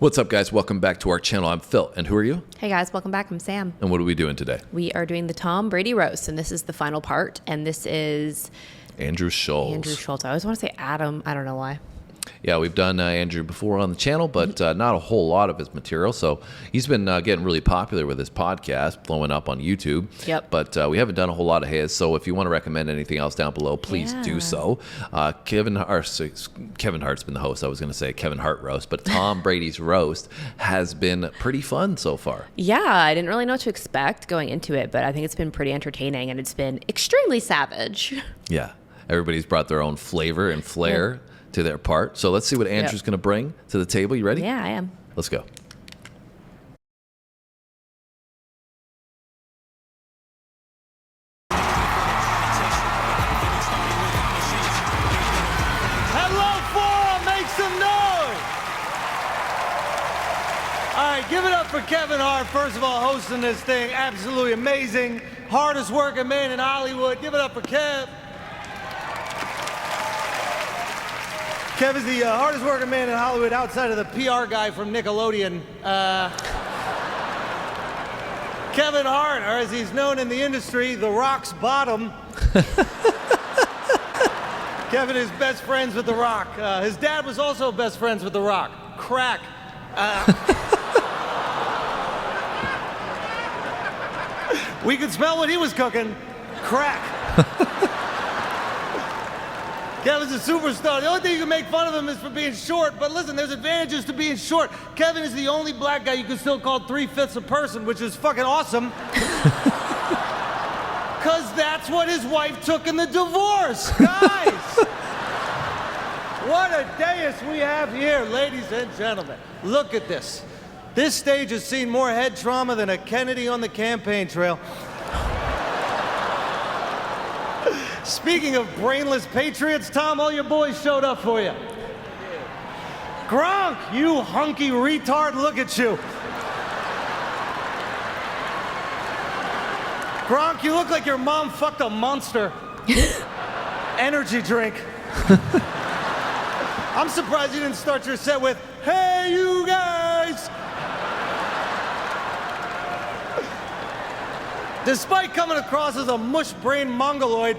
What's up, guys? Welcome back to our channel. I'm Phil, and who are you? Hey guys, welcome back. I'm Sam. And what are we doing today? We are doing the Tom Brady roast, and this is the final part, and this is Andrew Schulz. Andrew Schulz. I always want to say Adam. I don't know why. Yeah, we've done Andrew before on the channel, but not a whole lot of his material. So he's been getting really popular with his podcast, blowing up on YouTube. Yep. But we haven't done a whole lot of his. So if you want to recommend anything else down below, please do so. Kevin Hart's been the host. I was going to say Kevin Hart roast, but Tom Brady's roast has been pretty fun so far. Yeah, I didn't really know what to expect going into it, but I think it's been pretty entertaining, and it's been extremely savage. Yeah. Everybody's brought their own flavor and flair to their part. So let's see what Andrew's going to bring to the table. You ready? Yeah, I am. Let's go. Hello, forum, make some noise. All right, give it up for Kevin Hart, first of all, hosting this thing. Absolutely amazing. Hardest working man in Hollywood. Give it up for Kev. Kev is the hardest working man in Hollywood outside of the PR guy from Nickelodeon. Kevin Hart, or as he's known in the industry, The Rock's bottom. Kevin is best friends with The Rock. His dad was also best friends with The Rock. Crack. We could smell what he was cooking. Crack. Kevin's a superstar. The only thing you can make fun of him is for being short, but listen, there's advantages to being short. Kevin is the only black guy you can still call 3/5 a person, which is fucking awesome. Because that's what his wife took in the divorce. Guys! What a dais we have here, ladies and gentlemen. Look at this. This stage has seen more head trauma than a Kennedy on the campaign trail. Speaking of brainless patriots, Tom, all your boys showed up for you. Gronk, you hunky retard, look at you. Gronk, you look like your mom fucked a monster. Energy drink. I'm surprised you didn't start your set with, "Hey, you guys." Despite coming across as a mush-brained mongoloid,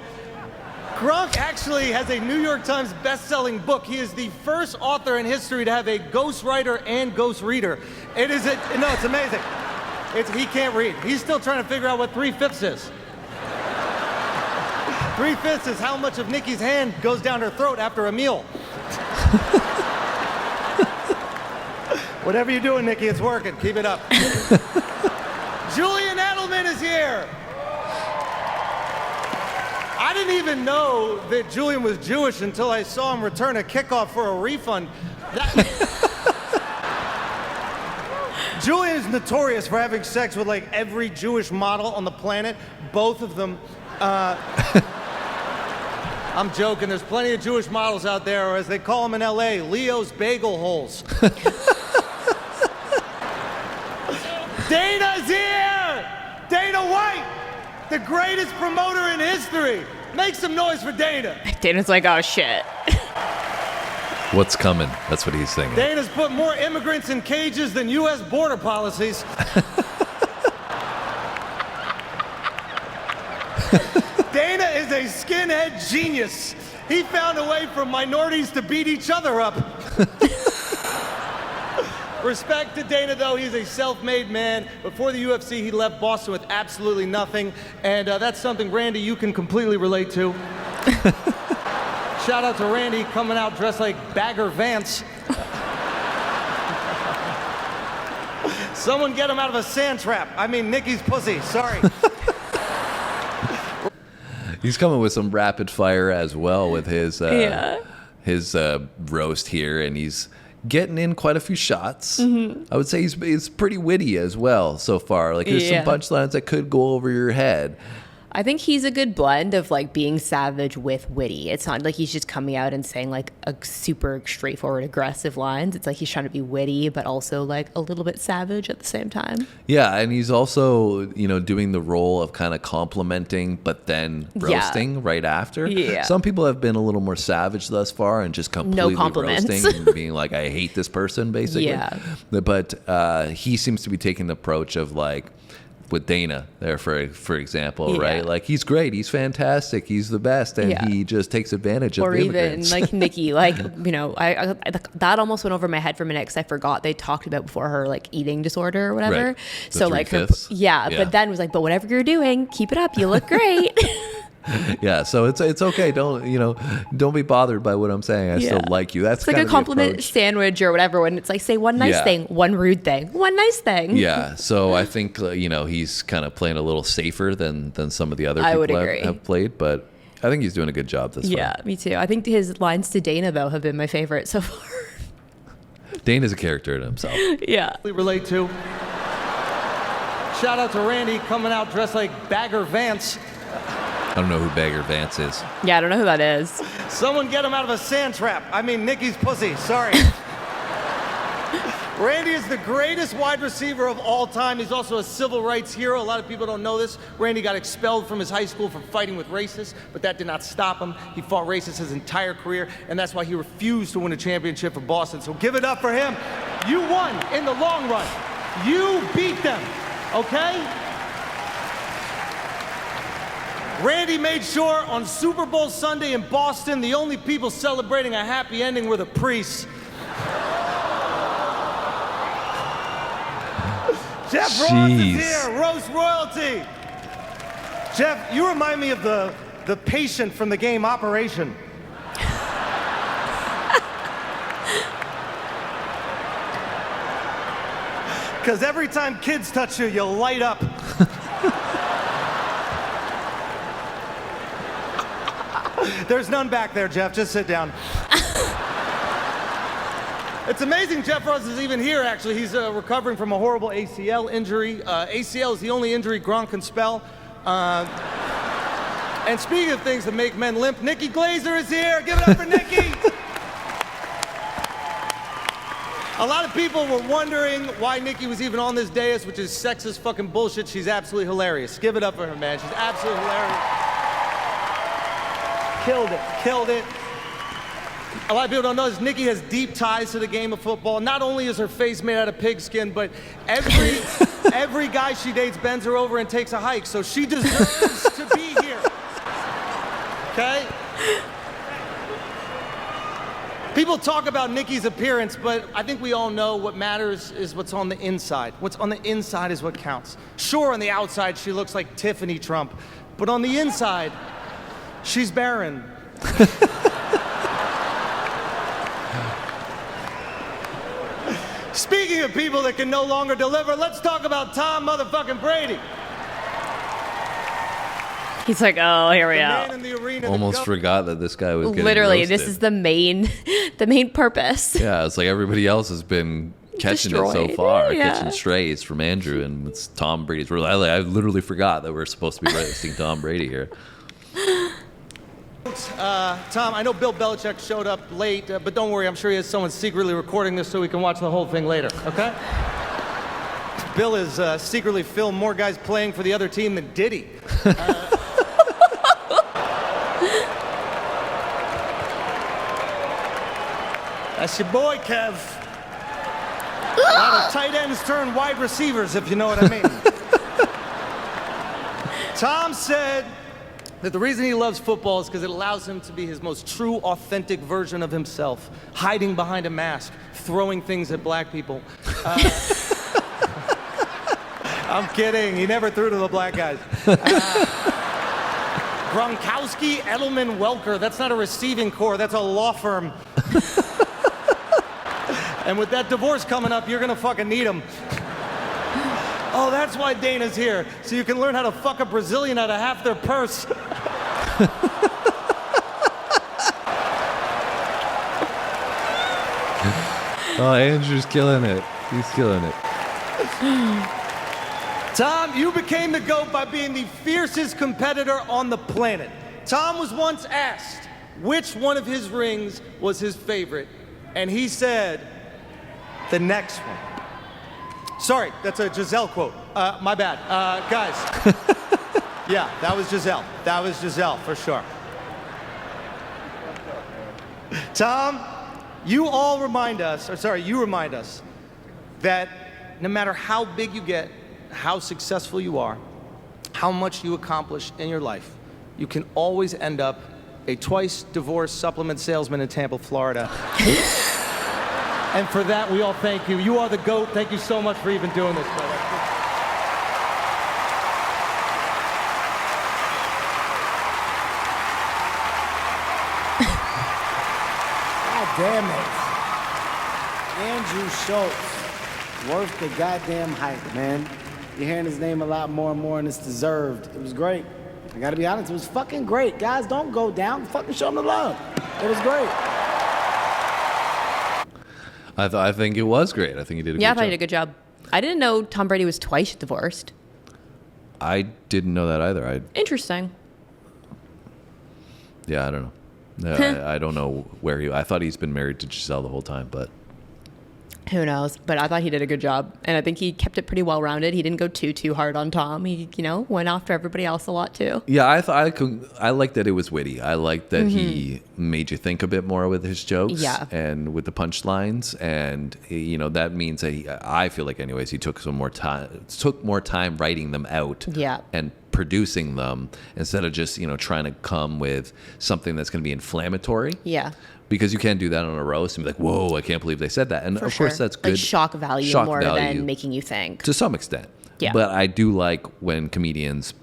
Gronk actually has a New York Times best-selling book. He is the first author in history to have a ghostwriter and ghost reader. It's amazing. He can't read. He's still trying to figure out what 3/5 is. 3/5 is how much of Nikki's hand goes down her throat after a meal. Whatever you're doing, Nikki, it's working. Keep it up. Julian Edelman is here. I didn't even know that Julian was Jewish until I saw him return a kickoff for a refund. Julian is notorious for having sex with like every Jewish model on the planet, both of them. I'm joking, there's plenty of Jewish models out there, or as they call them in LA, Leo's bagel holes. Dana's here! Dana White, the greatest promoter in history. Make some noise for Dana. Dana's like, oh shit. What's coming? That's what he's saying. Dana's put more immigrants in cages than U.S. border policies. Dana is a skinhead genius. He found a way for minorities to beat each other up. Respect to Dana, though. He's a self-made man. Before the UFC, he left Boston with absolutely nothing. And that's something, Randy, you can completely relate to. Shout out to Randy coming out dressed like Bagger Vance. Someone get him out of a sand trap. I mean, Nikki's pussy. Sorry. He's coming with some rapid fire as well with his roast here, and he's getting in quite a few shots. I would say he's pretty witty as well so far. Like there's some punchlines that could go over your head. I think he's a good blend of like being savage with witty. It's not like he's just coming out and saying like a super straightforward aggressive lines. It's like he's trying to be witty but also like a little bit savage at the same time. Yeah, and he's also, doing the role of kind of complimenting but then roasting right after. Yeah. Some people have been a little more savage thus far and just completely compliments. roasting and being like, I hate this person, basically. Yeah. But he seems to be taking the approach of like, with Dana there, for example, right? Like, he's great, he's fantastic, he's the best, and he just takes advantage of the immigrants. Or even like Nikki, like, I that almost went over my head for a minute because I forgot they talked about before her like eating disorder or whatever. Right. So like her, but then was like, but whatever you're doing, keep it up, you look great. Yeah, so it's okay. Don't be bothered by what I'm saying. I still like you. That's it's like a compliment sandwich or whatever. When it's like, say one nice thing, one rude thing, one nice thing. Yeah, so I think he's kind of playing a little safer than some of the other people have played, but I think he's doing a good job this far. Yeah, me too. I think his lines to Dana though have been my favorite so far. Dana's a character in himself. Yeah. We relate to. Shout out to Randy coming out dressed like Bagger Vance. I don't know who Bagger Vance is. Yeah, I don't know who that is. Someone get him out of a sand trap. I mean, Nikki's pussy. Sorry. Randy is the greatest wide receiver of all time. He's also a civil rights hero. A lot of people don't know this. Randy got expelled from his high school for fighting with racists, but that did not stop him. He fought racists his entire career, and that's why he refused to win a championship for Boston. So give it up for him. You won in the long run. You beat them, okay? Randy made sure on Super Bowl Sunday in Boston, the only people celebrating a happy ending were the priests. Jeff Ross is here, roast royalty. Jeff, you remind me of the patient from the game Operation. Because every time kids touch you, you light up. There's none back there, Jeff. Just sit down. It's amazing Jeff Ross is even here, actually. He's recovering from a horrible ACL injury. ACL is the only injury Gronk can spell. And speaking of things that make men limp, Nikki Glazer is here. Give it up for Nikki. A lot of people were wondering why Nikki was even on this dais, which is sexist fucking bullshit. She's absolutely hilarious. Give it up for her, man. She's absolutely hilarious. Killed it. A lot of people don't know this. Nikki has deep ties to the game of football. Not only is her face made out of pigskin, but every guy she dates bends her over and takes a hike. So she deserves to be here. Okay? People talk about Nikki's appearance, but I think we all know what matters is what's on the inside. What's on the inside is what counts. Sure, on the outside, she looks like Tiffany Trump, but on the inside, she's barren. Speaking of people that can no longer deliver, let's talk about Tom motherfucking Brady. He's like, oh, here we Man go. in the arena, Almost forgot that this guy was getting Literally, roasted. this is the main purpose. Yeah, it's like everybody else has been catching it so Destroyed. far, Yeah. catching strays from Andrew, and it's Tom Brady's. I literally forgot that we're supposed to be roasting Tom Brady here. Tom, I know Bill Belichick showed up late, but don't worry, I'm sure he has someone secretly recording this so we can watch the whole thing later, okay? Bill is secretly filmed more guys playing for the other team than Diddy. That's your boy, Kev. A lot of tight ends turn wide receivers, if you know what I mean. Tom said that the reason he loves football is because it allows him to be his most true, authentic version of himself, hiding behind a mask, throwing things at black people. I'm kidding. He never threw to the black guys. Gronkowski, Edelman, Welker. That's not a receiving corps. That's a law firm. And with that divorce coming up, you're going to fucking need him. Oh, that's why Dana's here. So you can learn how to fuck a Brazilian out of half their purse. Oh, Andrew's killing it. He's killing it. Tom, you became the GOAT by being the fiercest competitor on the planet. Tom was once asked which one of his rings was his favorite, and he said, the next one. Sorry, that's a Giselle quote. My bad. Guys. Yeah, that was Giselle. That was Giselle, for sure. Tom, you remind us that no matter how big you get, how successful you are, how much you accomplish in your life, you can always end up a twice divorced supplement salesman in Tampa, Florida. And for that, we all thank you. You are the GOAT. Thank you so much for even doing this, brother. God damn it. Andrew Schulz. Worth the goddamn hype, man. You're hearing his name a lot more and more, and it's deserved. It was great. I gotta be honest, it was fucking great. Guys, don't go down. Fucking show him the love. It was great. I think it was great. I think he did a good job. Yeah, I thought he did a good job. I didn't know Tom Brady was twice divorced. I didn't know that either. Interesting. Yeah, I don't know. I don't know where I thought he's been married to Giselle the whole time, but Who knows? But I thought he did a good job. And I think he kept it pretty well-rounded. He didn't go too hard on Tom. He, went after everybody else a lot, too. yeah, I liked that it was witty. I liked that he made you think a bit more with his jokes and with the punchlines. And, that means that I feel like anyways, he took more time writing them out and producing them instead of just, trying to come with something that's going to be inflammatory. Yeah. Because you can't do that on a roast and be like, whoa, I can't believe they said that. And of course, that's good. Like shock value more than making you think. To some extent. Yeah. But I do like when comedians,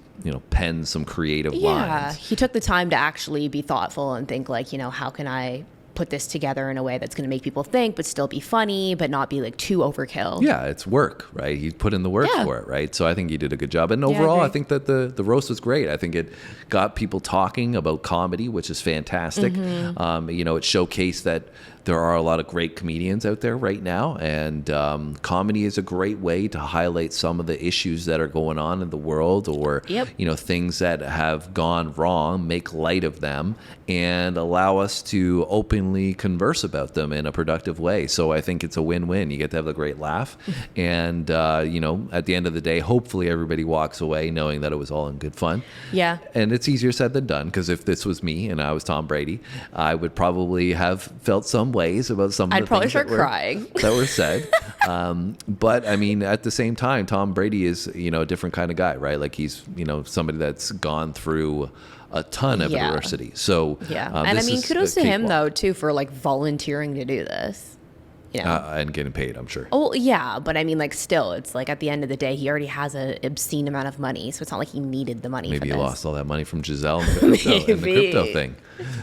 pen some creative lines. Yeah. He took the time to actually be thoughtful and think like, how can I put this together in a way that's going to make people think, but still be funny, but not be like too overkill. Yeah, it's work, right? He put in the work for it, right? So I think he did a good job. And overall, I think that the roast was great. I think it got people talking about comedy, which is fantastic. It showcased that there are a lot of great comedians out there right now. And comedy is a great way to highlight some of the issues that are going on in the world or, things that have gone wrong, make light of them and allow us to openly converse about them in a productive way. So I think it's a win-win. You get to have a great laugh. And, at the end of the day, hopefully everybody walks away knowing that it was all in good fun. Yeah. And it's easier said than done because if this was me and I was Tom Brady, I would probably have felt some ways about some of the things that were said. But I mean, at the same time, Tom Brady is, a different kind of guy, right? Like he's, somebody that's gone through a ton of adversity. So and I mean, kudos to him though too for like volunteering to do this. And getting paid, I'm sure. Oh yeah, but I mean, like still, it's like at the end of the day, he already has an obscene amount of money, so it's not like he needed the money. Maybe for he this. lost all that money from Giselle and the crypto thing.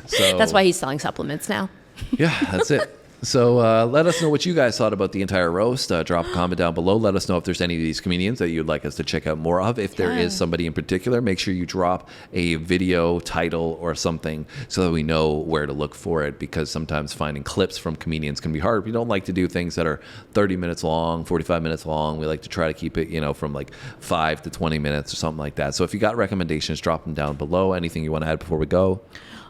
So that's why he's selling supplements now. Yeah, that's it. So let us know what you guys thought about the entire roast. Drop a comment down below. Let us know if there's any of these comedians that you'd like us to check out more of. If there is somebody in particular, make sure you drop a video title or something so that we know where to look for it, because sometimes finding clips from comedians can be hard. We don't like to do things that are 30 minutes long, 45 minutes long. We like to try to keep it, from like 5 to 20 minutes or something like that. So if you got recommendations, drop them down below. Anything you want to add before we go?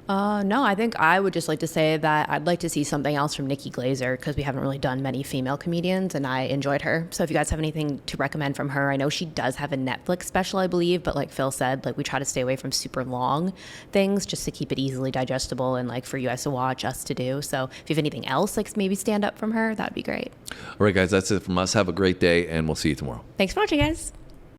No, I think I would just like to say that I'd like to see something else from Nikki Glaser because we haven't really done many female comedians and I enjoyed her. So if you guys have anything to recommend from her, I know she does have a Netflix special, I believe, but like Phil said, like we try to stay away from super long things just to keep it easily digestible and like for you guys to watch, us to do. So if you have anything else, like maybe stand up from her, that'd be great. All right, guys, that's it from us. Have a great day and we'll see you tomorrow. Thanks for watching, guys.